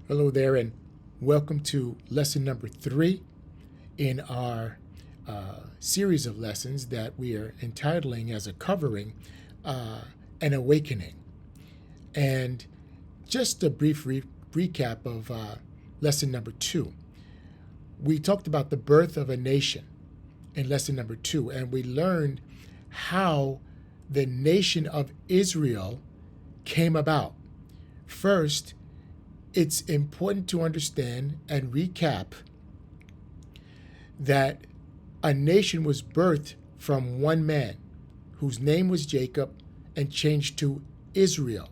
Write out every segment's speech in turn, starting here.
Hello there, and welcome to lesson number 3 in our series of lessons that we are entitling as a covering, An Awakening. And just a brief recap of lesson number 2. We talked about the birth of a nation in lesson number 2, and we learned how the nation of Israel came about. First, it's important to understand and recap that a nation was birthed from one man whose name was Jacob and changed to Israel.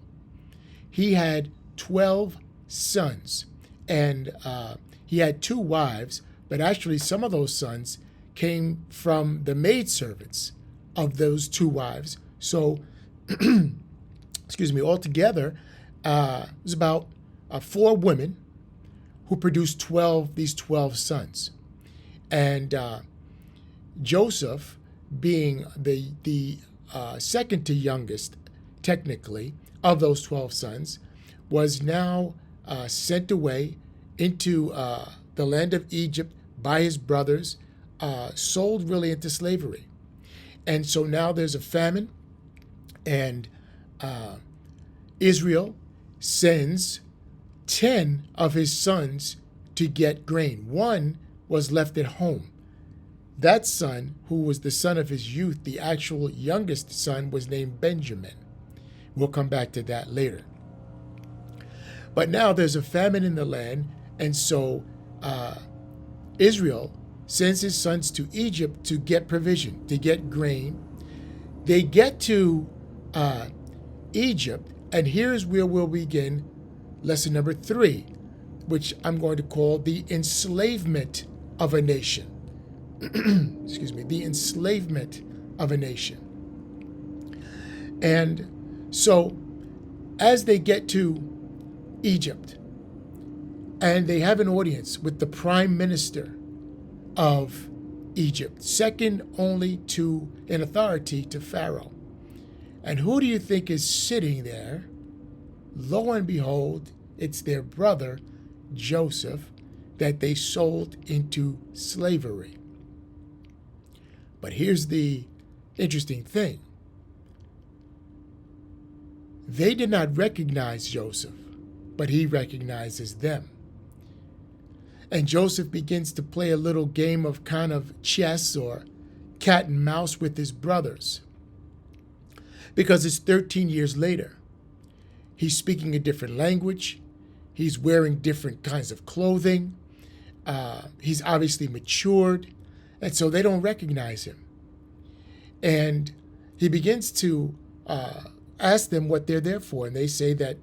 He had 12 sons, and he had 2 wives, but actually some of those sons came from the maidservants of those 2 wives. So, altogether, it was about 4 women who produced these 12 sons. And Joseph, being the second to youngest, technically, of those 12 sons, was now sent away into the land of Egypt by his brothers, sold really into slavery. And so now there's a famine, and Israel sends 10 of his sons to get grain. 1 was left at home. That son, who was the son of his youth, the actual youngest son, was named Benjamin. We'll come back to that later. But now there's a famine in the land, and so Israel sends his sons to Egypt to get provision, to get grain. They get to Egypt, and here's where we'll begin lesson number 3, which I'm going to call the enslavement of a nation. The enslavement of a nation. And so as they get to Egypt, and they have an audience with the prime minister of Egypt, second only to in authority to Pharaoh. And who do you think is sitting there? Lo and behold, it's their brother, Joseph, that they sold into slavery. But here's the interesting thing. They did not recognize Joseph, but he recognizes them. And Joseph begins to play a little game of kind of chess or cat and mouse with his brothers. Because it's 13 years later. He's speaking a different language. He's wearing different kinds of clothing. He's obviously matured. And so they don't recognize him. And he begins to ask them what they're there for. And they say that,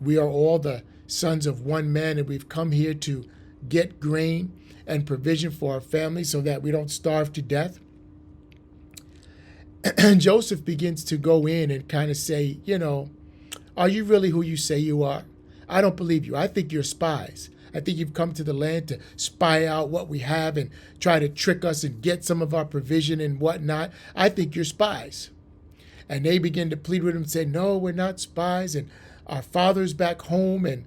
we are all the sons of one man, and we've come here to get grain and provision for our family so that we don't starve to death. And Joseph begins to go in and kind of say, are you really who you say you are? I don't believe you. I think you're spies. I think you've come to the land to spy out what we have and try to trick us and get some of our provision and whatnot. I think you're spies. And they begin to plead with him and say, no, we're not spies. And our father's back home. And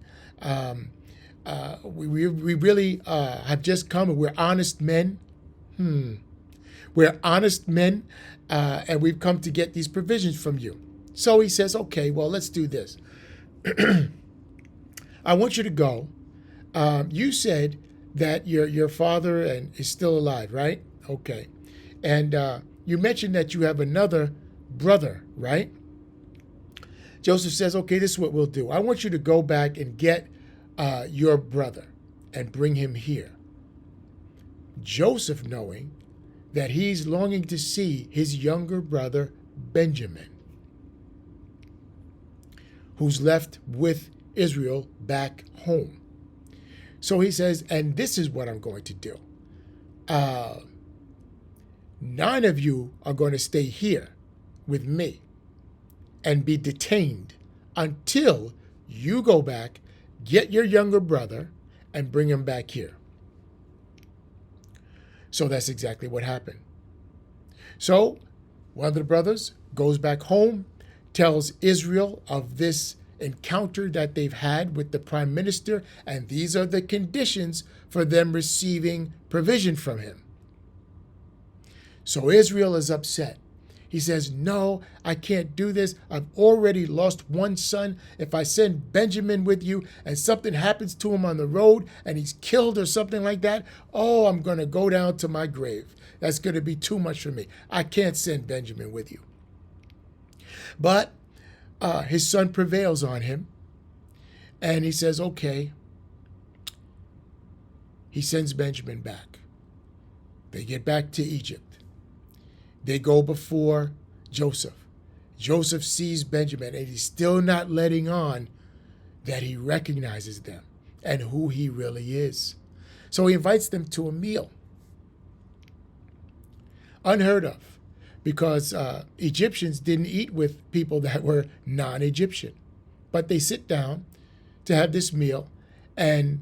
we really have just come, and we're honest men. We're honest men, and we've come to get these provisions from you. So he says, okay, well, let's do this. I want you to go. You said that your father is still alive, right? Okay. And you mentioned that you have another brother, right? Joseph says, okay, this is what we'll do. I want you to go back and get your brother and bring him here. Joseph, knowing that he's longing to see his younger brother, Benjamin, who's left with Israel back home. So he says, and this is what I'm going to do. 9 of you are going to stay here with me and be detained until you go back, get your younger brother, and bring him back here. So that's exactly what happened. So one of the brothers goes back home, tells Israel of this encounter that they've had with the prime minister, and these are the conditions for them receiving provision from him. So Israel is upset. He says, no, I can't do this. I've already lost one son. If I send Benjamin with you and something happens to him on the road and he's killed or something like that, oh, I'm going to go down to my grave. That's going to be too much for me. I can't send Benjamin with you. But his son prevails on him, and he says, okay. He sends Benjamin back. They get back to Egypt. They go before Joseph. Joseph sees Benjamin, and he's still not letting on that he recognizes them and who he really is. So he invites them to a meal. Unheard of, because Egyptians didn't eat with people that were non-Egyptian. But they sit down to have this meal, and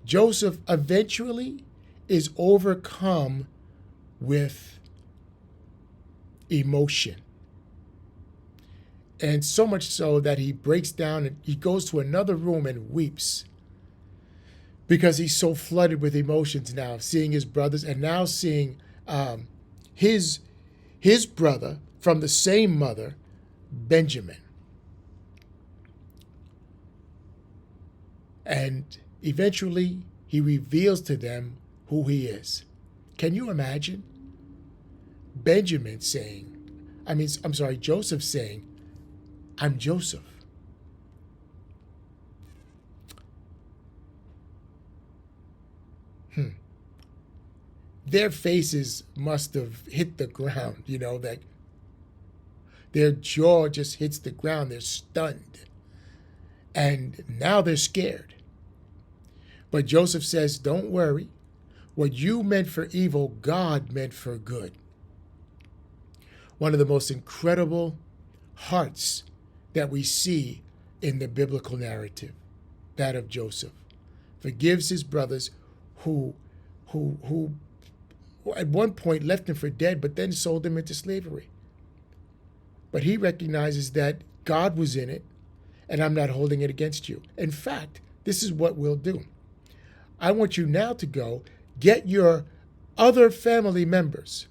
Joseph eventually is overcome with emotion. And so much so that he breaks down and he goes to another room and weeps, because he's so flooded with emotions now, seeing his brothers and now seeing his brother from the same mother, Benjamin. And eventually he reveals to them who he is. Can you imagine Benjamin saying, Joseph saying, I'm Joseph. Their faces must have hit the ground, that their jaw just hits the ground. They're stunned. And now they're scared. But Joseph says, don't worry. What you meant for evil, God meant for good. One of the most incredible hearts that we see in the biblical narrative, that of Joseph. Forgives his brothers who at one point left him for dead, but then sold him into slavery. But he recognizes that God was in it, and I'm not holding it against you. In fact, this is what we'll do. I want you now to go get your other family members,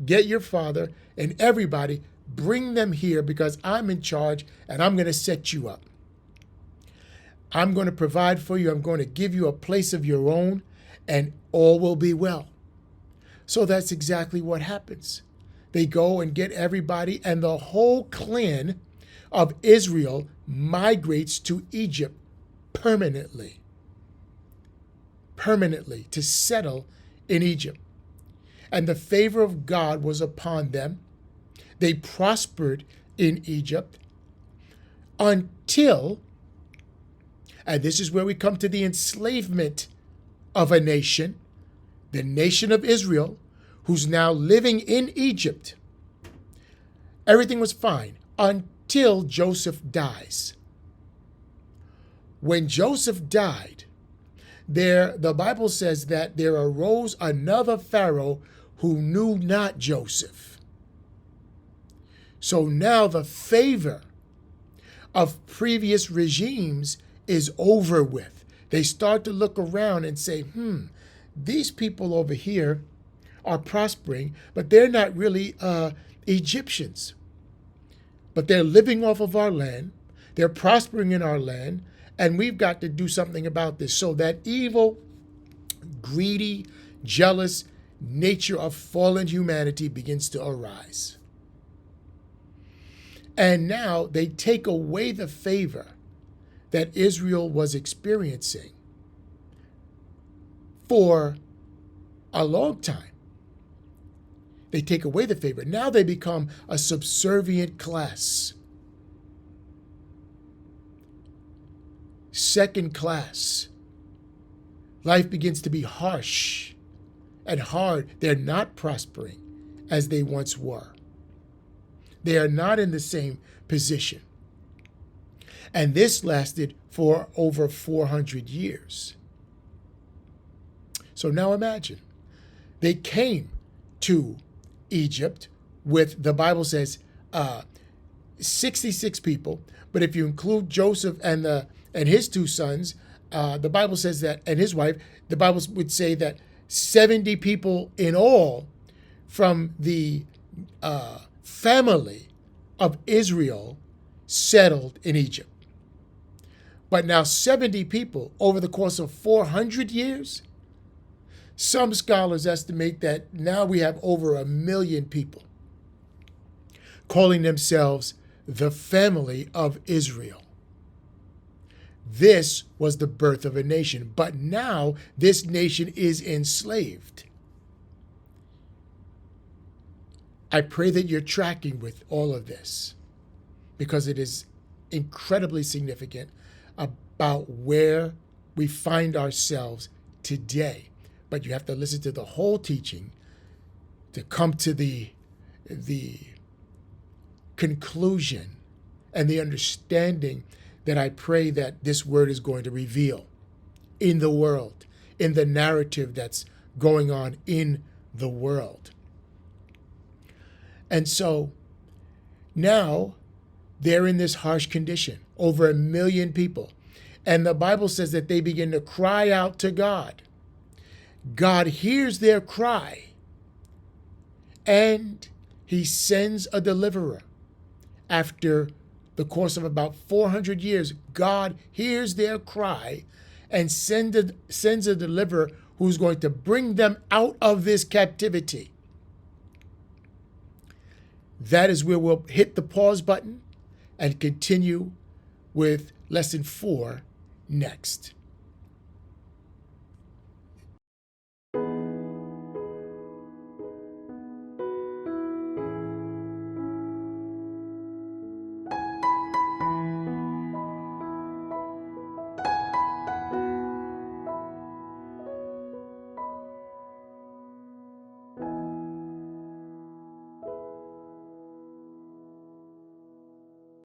get your father and everybody, bring them here, because I'm in charge and I'm going to set you up. I'm going to provide for you. I'm going to give you a place of your own, and all will be well. So that's exactly what happens. They go and get everybody, and the whole clan of Israel migrates to Egypt permanently to settle in Egypt. And the favor of God was upon them. They prospered in Egypt until, and this is where we come to the enslavement of a nation, the nation of Israel, who's now living in Egypt. Everything was fine until Joseph dies. When Joseph died, the Bible says that there arose another Pharaoh who knew not Joseph. So now the favor of previous regimes is over with. They start to look around and say, these people over here are prospering, but they're not really Egyptians. But they're living off of our land. They're prospering in our land, and we've got to do something about this. So that evil, greedy, jealous nature of fallen humanity begins to arise. And now they take away the favor that Israel was experiencing for a long time. They take away the favor. Now they become a subservient class. Second class. Life begins to be harsh and hard. They're not prospering as they once were. They are not in the same position. And this lasted for over 400 years. So now imagine, they came to Egypt with, the Bible says, 66 people, but if you include Joseph and his two sons, the Bible says that, and his wife, the Bible would say that 70 people in all from the family of Israel settled in Egypt. But now 70 people over the course of 400 years, some scholars estimate that now we have over 1 million people calling themselves the family of Israel. This was the birth of a nation, but now this nation is enslaved. I pray that you're tracking with all of this, because it is incredibly significant about where we find ourselves today. But you have to listen to the whole teaching to come to the conclusion and the understanding that I pray that this word is going to reveal in the world, in the narrative that's going on in the world. And so now they're in this harsh condition, over 1 million people. And the Bible says that they begin to cry out to God. God hears their cry, and he sends a deliverer. After the course of about 400 years, God hears their cry and sends a deliverer who's going to bring them out of this captivity. That is where we'll hit the pause button and continue with lesson 4 next.